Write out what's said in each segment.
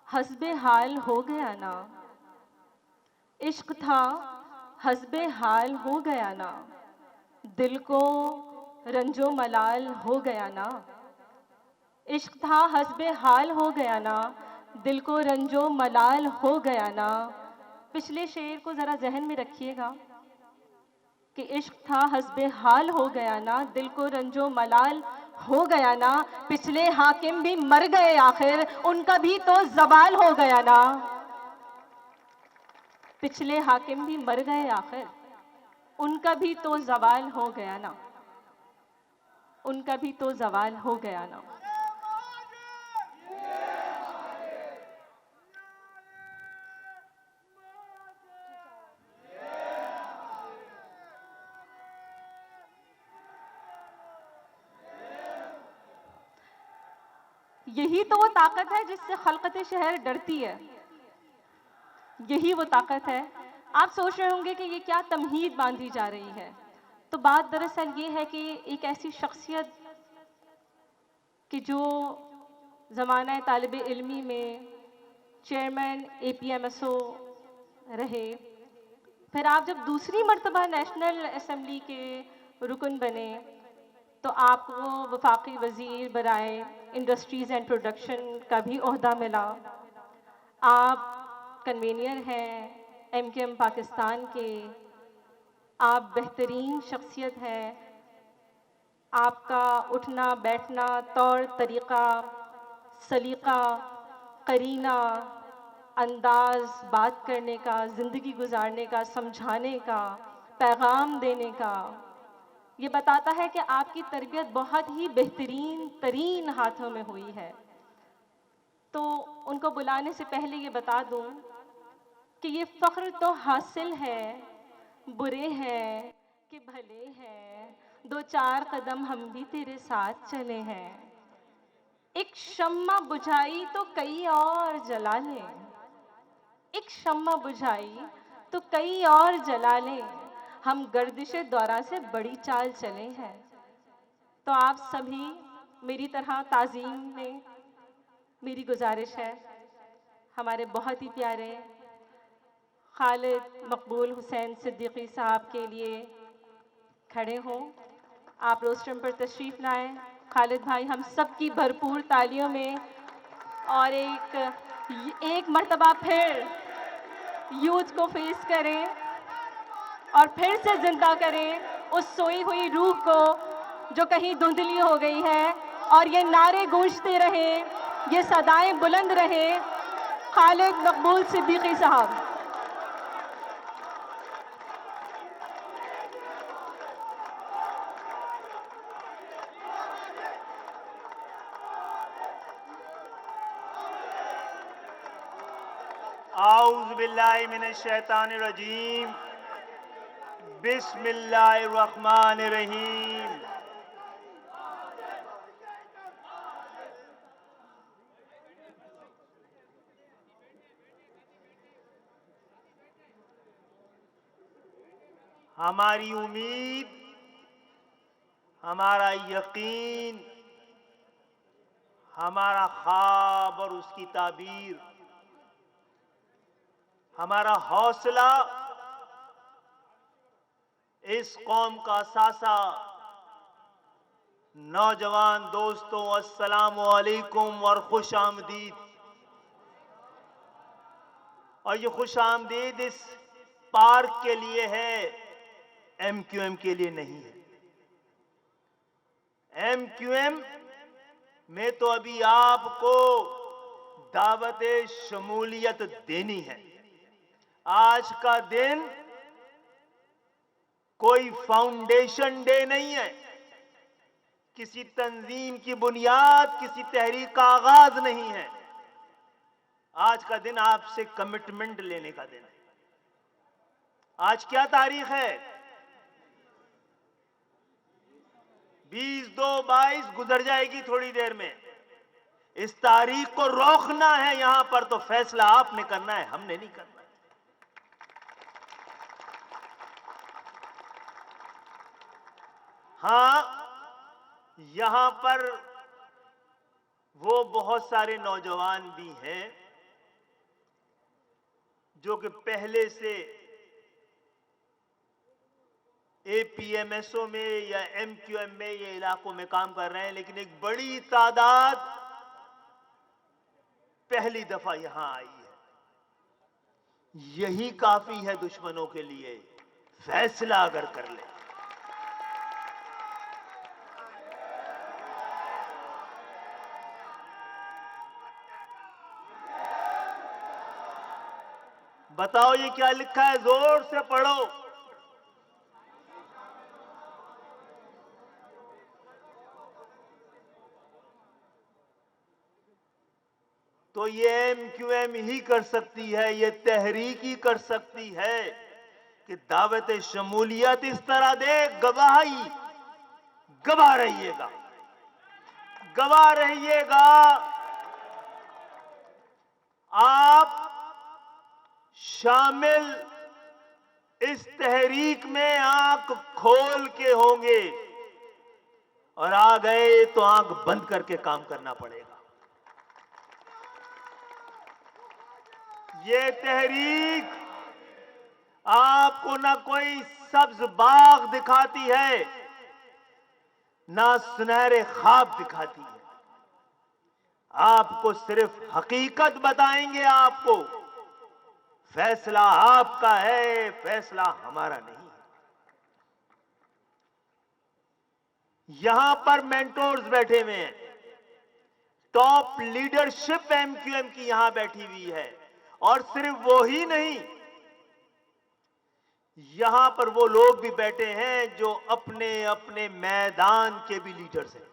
हस्बे हाल हो गया ना, इश्क था हस्बे हाल हो गया ना, दिल को रंजो मलाल हो गया ना। इश्क था हस्बे हाल हो गया ना, दिल को रंजो मलाल हो गया ना। पिछले शेर को ज़रा ज़हन में रखिएगा कि इश्क था हस्बे हाल हो गया ना, दिल को रंजो मलाल हो गया ना। पिछले हाकिम भी मर गए आखिर, उनका भी तो ज़वाल हो गया ना। पिछले हाकिम भी मर गए आखिर, उनका भी तो ज़वाल हो गया ना, उनका भी तो ज़वाल हो गया ना। यही तो वो ताकत है जिससे खलकत शहर डरती है, यही वो ताकत है। आप सोच रहे होंगे कि ये क्या तमहीद बांधी जा रही है, तो बात दरअसल ये है कि एक ऐसी शख्सियत कि जो ज़माना तालिब इल्मी में चेयरमैन APMSO रहे, फिर आप जब दूसरी मर्तबा नेशनल असम्बली के रुकन बने तो आपको वफाकी वज़ीर बराए इंडस्ट्रीज़ एंड प्रोडक्शन का भी ओहदा मिला। आप कन्वीनियर हैं MKM पाकिस्तान के, आप बेहतरीन शख्सियत हैं। आपका उठना बैठना, तौर तरीक़ा, सलीक़ा, करीना, अंदाज़ बात करने का, ज़िंदगी गुजारने का, समझाने का, पैगाम देने का, ये बताता है कि आपकी तरबियत बहुत ही बेहतरीन तरीन हाथों में हुई है। तो उनको बुलाने से पहले ये बता दूं कि ये फ़ख्र तो हासिल है, बुरे हैं कि भले हैं, दो चार कदम हम भी तेरे साथ चले हैं। एक शम्मा बुझाई तो कई और जला लें, एक शम्मा बुझाई तो कई और जला लें, हम गर्दिशे दौरा से बड़ी चाल चले हैं। तो आप सभी मेरी तरह ताज़ीम में मेरी गुजारिश है, हमारे बहुत ही प्यारे खालिद मकबूल हुसैन सिद्दीकी साहब के लिए खड़े हों। आप रोस्ट्रम पर तशरीफ़ लाएं। खालिद भाई हम सब की भरपूर तालियों में और एक मर्तबा फिर यूथ को फेस करें और फिर से जिंदा करें उस सोई हुई रूह को जो कहीं धुंधली हो गई है, और ये नारे गूंजते रहे, ये सदाएं बुलंद रहे। खालिद मकबूल सिद्दीकी साहब। आऊज़ बिल्लाहि मिनश शैतानिर रजीम, बिस्मिल्लाहिर रहमानिर रहीम। हमारी उम्मीद, हमारा यकीन, हमारा ख्वाब और उसकी ताबीर, हमारा हौसला, इस कौम का सासा। नौजवान दोस्तों, अस्सलामु अलैकुम और खुश आमदीद। और ये खुश आमदीद इस पार्क के लिए है, MQM के लिए नहीं है। MQM में तो अभी आपको दावत शमूलियत देनी है। आज का दिन कोई फाउंडेशन डे नहीं है, किसी तंजीम की बुनियाद, किसी तहरीक का आगाज नहीं है। आज का दिन आपसे कमिटमेंट लेने का दिन है। आज क्या तारीख है? 20/2/22 गुजर जाएगी थोड़ी देर में। इस तारीख को रोकना है यहां पर, तो फैसला आपने करना है, हमने नहीं करना है। हां, यहां पर वो बहुत सारे नौजवान भी हैं जो कि पहले से एपीएमएसओ में या एमक्यूएम में ये इलाकों में काम कर रहे हैं, लेकिन एक बड़ी तादाद पहली दफा यहां आई है। यही काफी है दुश्मनों के लिए, फैसला अगर कर ले। बताओ ये क्या लिखा है, जोर से पढ़ो। तो ये एमक्यूएम ही कर सकती है, ये तहरीक ही कर सकती है कि दावत शमूलियत इस तरह दे, गवाही गवाह रहिएगा, गवाह रहिएगा। आप शामिल इस तहरीक में आंख खोल के होंगे, और आ गए तो आंख बंद करके काम करना पड़ेगा। ये तहरीक आपको ना कोई सब्ज बाग दिखाती है, ना सुनहरे ख्वाब दिखाती है। आपको सिर्फ हकीकत बताएंगे। आपको फैसला आपका है, फैसला हमारा नहीं है। यहां पर मेंटोर्स बैठे हुए हैं, टॉप लीडरशिप एमक्यूएम की यहां बैठी हुई है, और सिर्फ वो ही नहीं, यहां पर वो लोग भी बैठे हैं जो अपने अपने मैदान के भी लीडर्स हैं।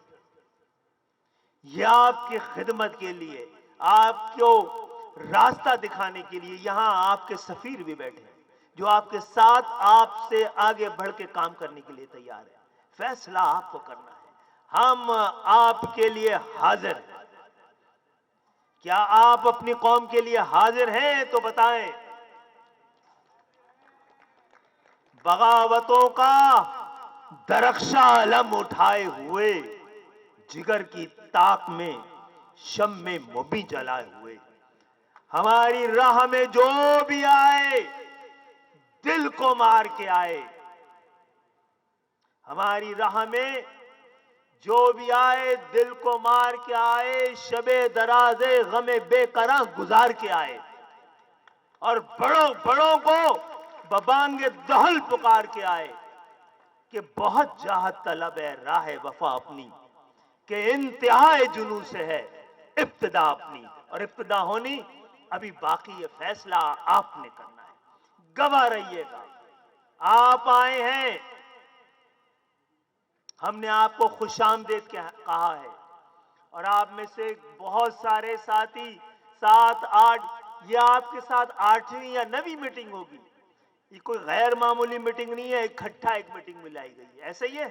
यह आपकी खिदमत के लिए, आपको रास्ता दिखाने के लिए यहां आपके सफीर भी बैठे हैं, जो आपके साथ आपसे आगे बढ़ के काम करने के लिए तैयार है। फैसला आपको करना है। हम आपके लिए हाजिर हैं। क्या आप अपनी कौम के लिए हाजिर हैं? तो बताएं। बगावतों का दरख्शा अलम उठाए हुए, जिगर की ताक में शम्मे मुबी जलाए हुए, हमारी राह में जो भी आए दिल को मार के आए। हमारी राह में जो भी आए दिल को मार के आए, शबे दराजे गमे बेकरां गुजार के आए, और बड़ों बड़ों को बबांगे दहल पुकार के आए कि बहुत चाहत तलब है राह वफा अपनी, के इंतहाए जुनू से है इब्तिदा अपनी, और इब्तिदा होनी अभी बाकी है। फैसला आपने करना है, गवाह रहिएगा। आप आए हैं, हमने आपको खुशामदीद कहा है, और आप में से बहुत सारे साथी 7, 8, ये आपके साथ 8वीं या 9वीं मीटिंग होगी। ये कोई गैर मामूली मीटिंग नहीं है, इकट्ठा एक मीटिंग मिलाई गई है, ऐसा ही है।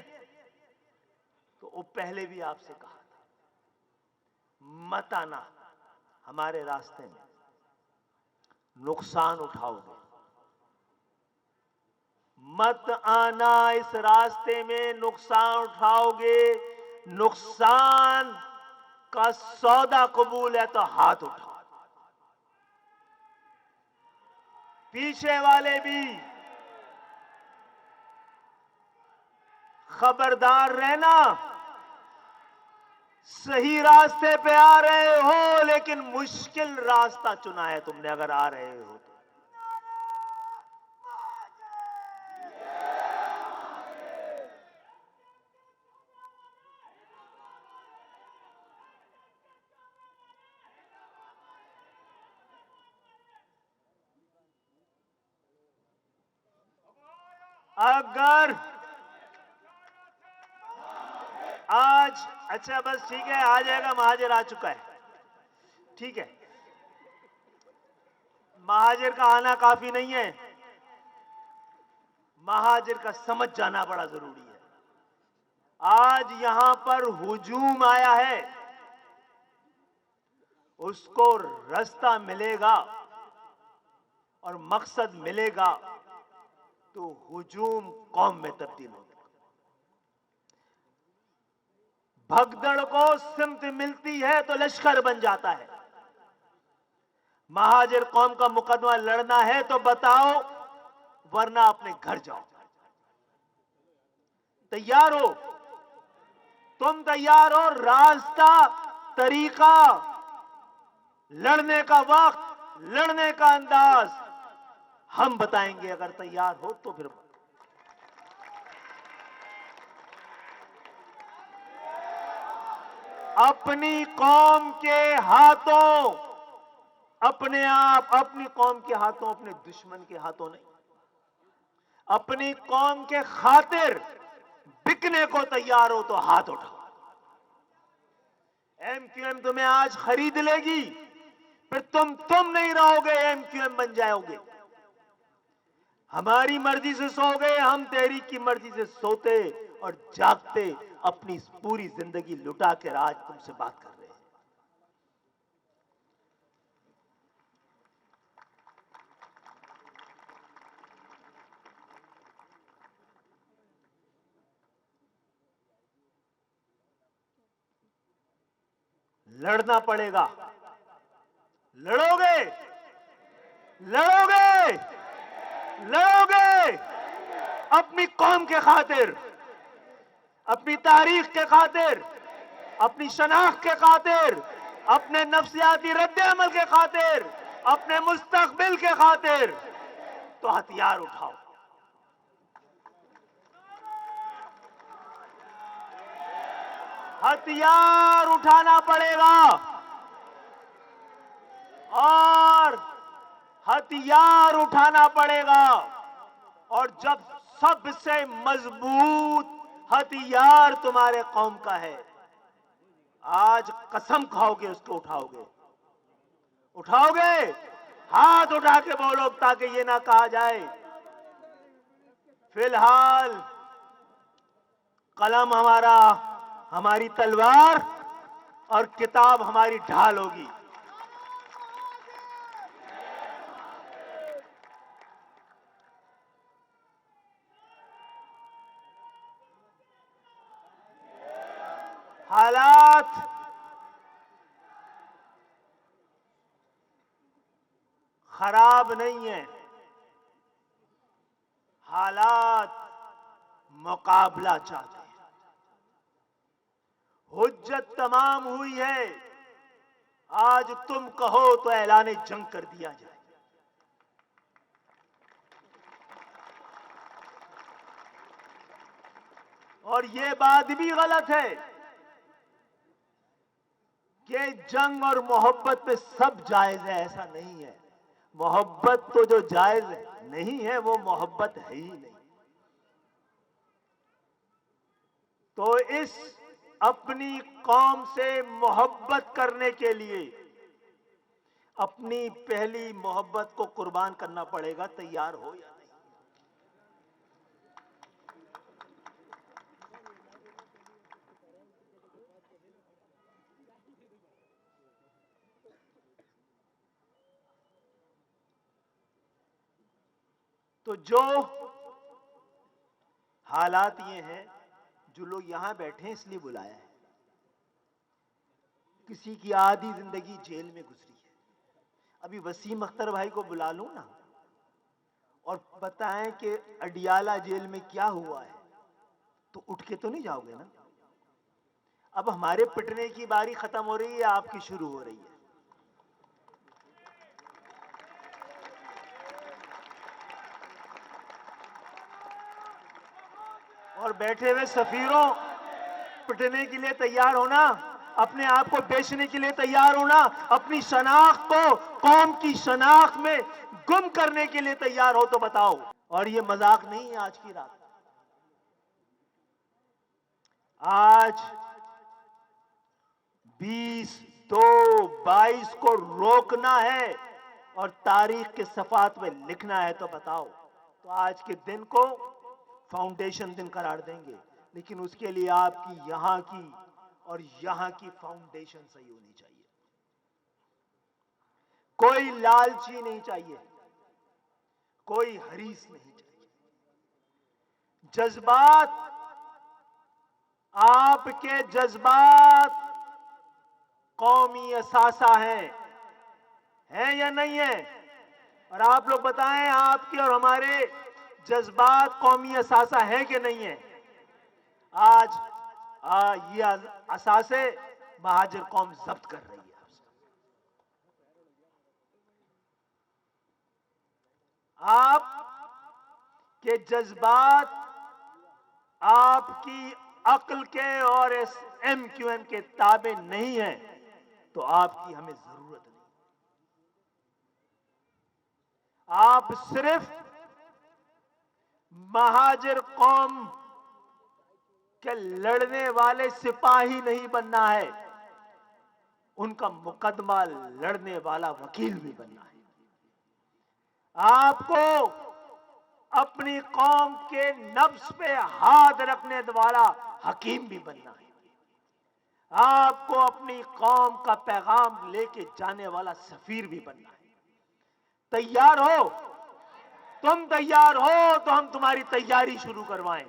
तो वो पहले भी आपसे कहा था, मत आना हमारे रास्ते में, नुकसान उठाओगे। मत आना इस रास्ते में, नुकसान उठाओगे। नुकसान का सौदा कबूल है तो हाथ उठाओ। पीछे वाले भी खबरदार रहना। सही रास्ते पे आ रहे हो, लेकिन मुश्किल रास्ता चुना है तुमने अगर आ रहे हो तो। अगर आज, अच्छा बस ठीक है, आ जाएगा। महाजिर आ चुका है, ठीक है। महाजिर का आना काफी नहीं है, महाजिर का समझ जाना बड़ा जरूरी है। आज यहां पर हुजूम आया है, उसको रास्ता मिलेगा और मकसद मिलेगा तो हुजूम कौम में तब्दील होगा। भगदड़ को सिमत मिलती है तो लश्कर बन जाता है। महाजिर कौम का मुकदमा लड़ना है तो बताओ, वरना अपने घर जाओ। तैयार हो? तुम तैयार हो? रास्ता, तरीका, लड़ने का वक्त, लड़ने का अंदाज हम बताएंगे। अगर तैयार हो तो फिर अपनी कौम के हाथों, अपने आप, अपनी कौम के हाथों, अपने दुश्मन के हाथों नहीं, अपनी कौम के खातिर बिकने को तैयार हो तो हाथ उठाओ। एमक्यूएम तुम्हें आज खरीद लेगी, फिर तुम नहीं रहोगे, एमक्यूएम बन जाओगे। हमारी मर्जी से सो गए, हम तहरीक की मर्जी से सोते और जागते, अपनी पूरी जिंदगी लुटा कर आज तुमसे बात कर रहे हैं। लड़ना पड़ेगा। लड़ोगे? लड़ोगे? लड़ोगे? अपनी कौम के खातिर, अपनी तारीख के खातिर, अपनी शनाख्त के खातिर, अपने नफ्सियाती रद्द-ए-अमल के खातिर, अपने मुस्तकबिल के खातिर, तो हथियार उठाओ। हथियार उठाना पड़ेगा और हथियार उठाना पड़ेगा। और जब सबसे मजबूत हथियार तुम्हारे कौम का है, आज कसम खाओगे उसको उठाओगे। उठाओगे? हाथ उठा के बोलो, ताकि ये ना कहा जाए फिलहाल कलम हमारी तलवार और किताब हमारी ढाल होगी। हालात खराब नहीं है, हालात मुकाबला चाहते हैं। हुज्जत तमाम हुई है, आज तुम कहो तो ऐलान जंग कर दिया जाए। और यह बात भी गलत है कि जंग और मोहब्बत में सब जायज है, ऐसा नहीं है। मोहब्बत तो जो जायज नहीं है वो मोहब्बत है ही नहीं। तो इस अपनी कौम से मोहब्बत करने के लिए अपनी पहली मोहब्बत को कुर्बान करना पड़ेगा। तैयार हो या नहीं? तो जो हालात ये हैं, जो लोग यहां बैठे हैं इसलिए बुलाया है। किसी की आधी जिंदगी जेल में गुजरी है। अभी वसीम अख्तर भाई को बुला लूं ना और बताएं कि अडियाला जेल में क्या हुआ है, तो उठ के तो नहीं जाओगे ना। अब हमारे पिटने की बारी खत्म हो रही है, आपकी शुरू हो रही है। और बैठे हुए सफीरों, पिटने के लिए तैयार होना, अपने आप को बेचने के लिए तैयार होना, अपनी शनाख्त को कौम की शनाख्त में गुम करने के लिए तैयार हो तो बताओ। और ये मजाक नहीं है आज की रात। आज 20/2/22 को रोकना है और तारीख के सफात में लिखना है तो बताओ। तो आज के दिन को फाउंडेशन दिन करार देंगे, लेकिन उसके लिए आपकी यहां की और यहां की फाउंडेशन सही होनी चाहिए। कोई लालची नहीं चाहिए, कोई हरीस नहीं चाहिए। जज्बात, आपके जज्बात कौमी असासा है या नहीं है? और आप लोग बताएं, आपके और हमारे जज्बात कौमी असासा है कि नहीं है? आज ये असासे महाजिर कौम जब्त कर रही है आपसे। आप के जज्बात आपकी अक्ल के और इस MQM के ताबे नहीं है, तो आपकी हमें जरूरत नहीं। आप सिर्फ महाजिर कौम के लड़ने वाले सिपाही नहीं बनना है, उनका मुकदमा लड़ने वाला वकील भी बनना है। आपको अपनी कौम के नफ्स पे हाथ रखने वाला हकीम भी बनना है। आपको अपनी कौम का पैगाम लेके जाने वाला सफीर भी बनना है। तैयार हो? तुम तैयार हो तो हम तुम्हारी तैयारी शुरू करवाएं।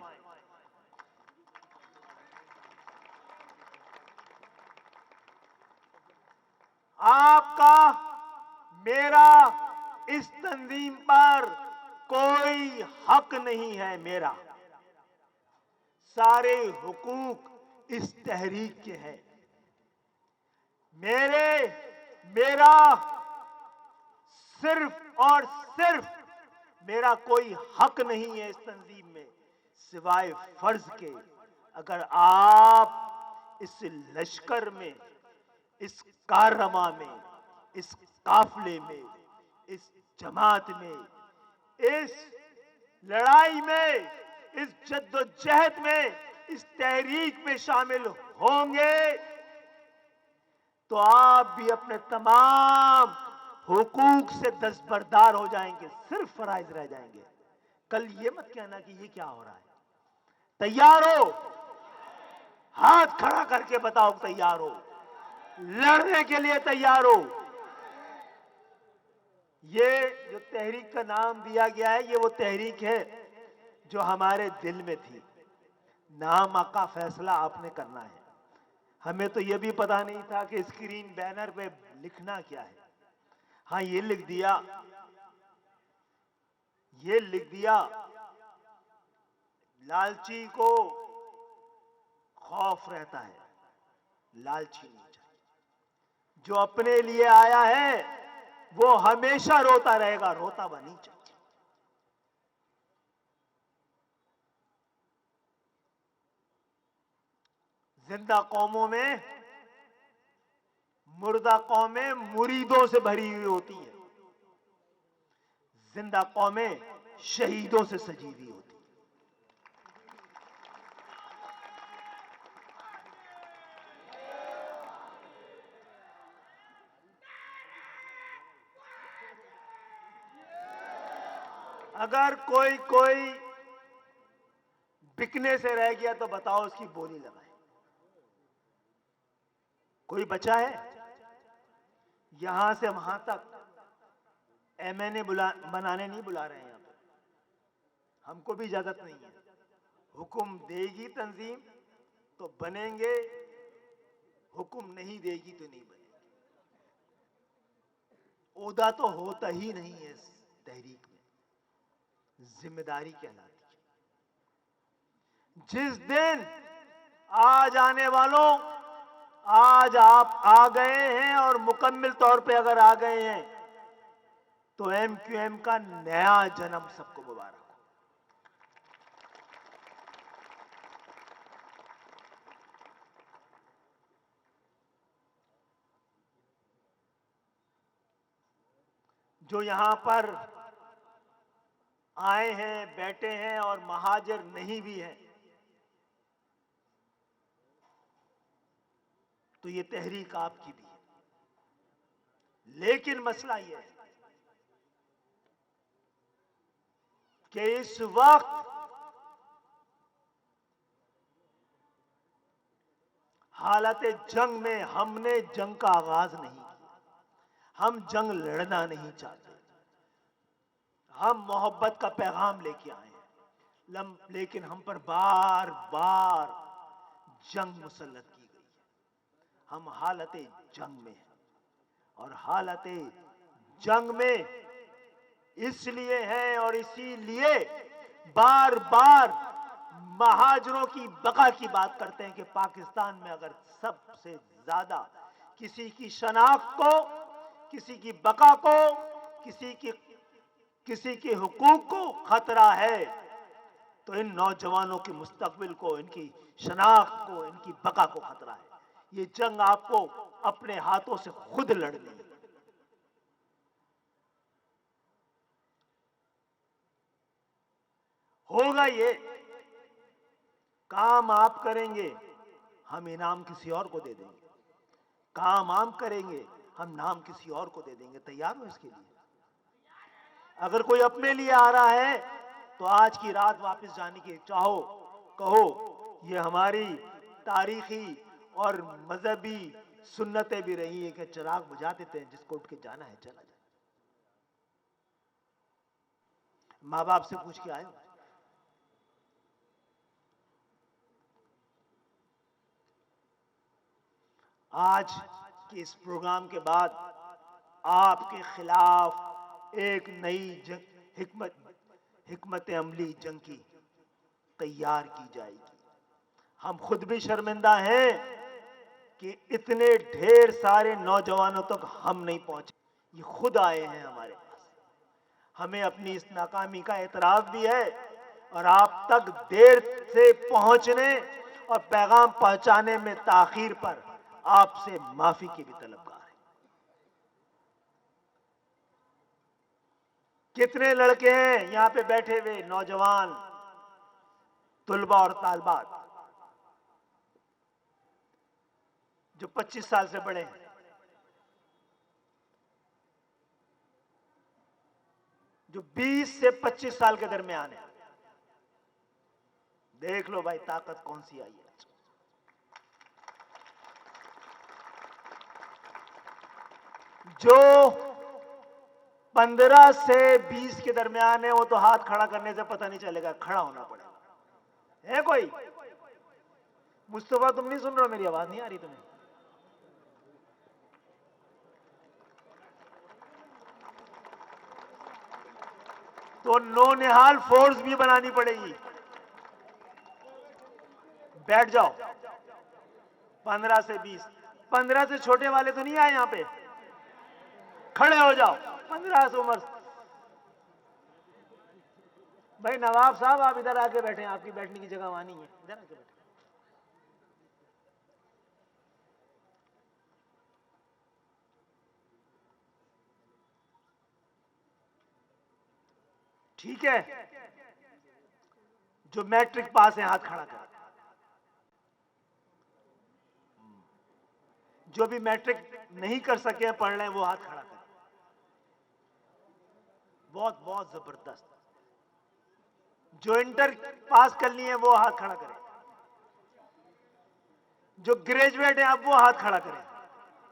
आपका मेरा इस तंजीम पर कोई हक नहीं है। मेरा सारे हुकूक इस तहरीक के हैं। मेरा सिर्फ और सिर्फ मेरा कोई हक नहीं है इस तंजीम में, सिवाय फर्ज के। अगर आप इस लश्कर में, इस काररमा में, इस काफले में, इस जमात में, इस लड़ाई में, इस जद्दोजहद में, इस तहरीक में शामिल होंगे, तो आप भी अपने तमाम हुकूक से दस्तबरदार हो जाएंगे, सिर्फ फराइज रह जाएंगे। कल ये मत कहना कि ये क्या हो रहा है। तैयार हो? हाथ खड़ा करके बताओ तैयार हो? लड़ने के लिए तैयार हो? ये जो तहरीक का नाम दिया गया है, ये वो तहरीक है जो हमारे दिल में थी। नाम का फैसला आपने करना है। हमें तो ये भी पता नहीं था कि स्क्रीन बैनर पे लिखना क्या है। हाँ, ये लिख दिया, लालची को खौफ रहता है, लालची नहीं चाहिए। जो अपने लिए आया है वो हमेशा रोता रहेगा, रोता बनी चाहिए। जिंदा कौमों में मुर्दा कौमें मुरीदों से भरी हुई होती है, जिंदा कौमें शहीदों से सजी हुई होती है। अगर कोई बिकने से रह गया तो बताओ, उसकी बोली लगाए। कोई बचा है? यहां से वहां तक MNA बनाने नहीं बुला रहे हैं। यहां पर हमको भी इजाजत नहीं है। हुक्म देगी तंजीम तो बनेंगे, हुक्म नहीं देगी तो नहीं बनेंगे। ओहदा तो होता ही नहीं है इस तहरीक में, जिम्मेदारी कहलाती है। जिस दिन आज आने वालों, आज आप आ गए हैं और मुकम्मल तौर पे अगर आ गए हैं तो MQM का नया जन्म सबको मुबारक हो। जो यहां पर आए हैं, बैठे हैं और महाजिर नहीं भी हैं, तो ये तहरीक आपकी भी है। लेकिन मसला यह है कि इस वक्त हालत जंग में हमने जंग का आगाज नहीं किया। हम जंग लड़ना नहीं चाहते, हम मोहब्बत का पैगाम लेके आए हैं। लेकिन हम पर बार बार जंग मुसल्लत की गई है। हम हालत जंग में हैं और हालत जंग में इसलिए हैं और इसीलिए बार बार महाजरों की बका की बात करते हैं कि पाकिस्तान में अगर सबसे ज्यादा किसी की शनाख्त को, किसी की बका को, किसी के हुकूक को खतरा है तो इन नौजवानों के मुस्तकबिल को, इनकी शनाख्त को, इनकी बका को खतरा है। ये जंग आपको अपने हाथों से खुद लड़नी है। होगा ये, काम आप करेंगे हम इनाम किसी और को दे देंगे, काम आप करेंगे हम नाम किसी और को दे देंगे। तैयार हो इसके लिए? अगर कोई अपने लिए आ रहा है तो आज की रात वापस जाने की चाहो, कहो ये हमारी तारीखी और मजहबी सुन्नतें भी रही है कि चिराग बुझा देते हैं, जिसको उठ के जाना है चला जाए। माँ बाप से पूछ के आए, आज के इस प्रोग्राम के बाद आपके खिलाफ एक नई हिकमत अमली जंग की तैयार की जाएगी। हम खुद भी शर्मिंदा हैं कि इतने ढेर सारे नौजवानों तक हम नहीं पहुंचे। ये खुद आए हैं हमारे पास, हमें अपनी इस नाकामी का एतराफ भी है और आप तक देर से पहुंचने और पैगाम पहुंचाने में ताखीर पर आपसे माफी की भी तलबगार है। कितने लड़के हैं यहां पे बैठे हुए, नौजवान तुलबा और तालबात, जो 25 साल से बड़े हैं, जो 20 से 25 साल के दरमियान है। देख लो भाई ताकत कौन सी आई है। जो 15 से 20 के दरमियान है वो तो हाथ खड़ा करने से पता नहीं चलेगा, खड़ा होना पड़ेगा। है कोई? मुस्तफा तुम नहीं सुन रहे हो? मेरी आवाज नहीं आ रही तुम्हें? तो नौनिहाल फोर्स भी बनानी पड़ेगी। बैठ जाओ। 15 से 20, 15 से छोटे वाले तो नहीं आए यहां पे? खड़े हो जाओ। 15 से उम्र। भाई नवाब साहब आप इधर आके बैठे, आपकी बैठने की जगह वहां नहीं है, इधर आके बैठे। ठीक है, जो मैट्रिक पास है हाथ खड़ा कर। जो भी मैट्रिक नहीं कर सके पढ़ रहे हैं वो हाथ खड़ा कर। बहुत बहुत जबरदस्त। जो इंटर पास कर लिए हैं वो हाथ खड़ा करें। जो ग्रेजुएट है अब वो हाथ खड़ा करें।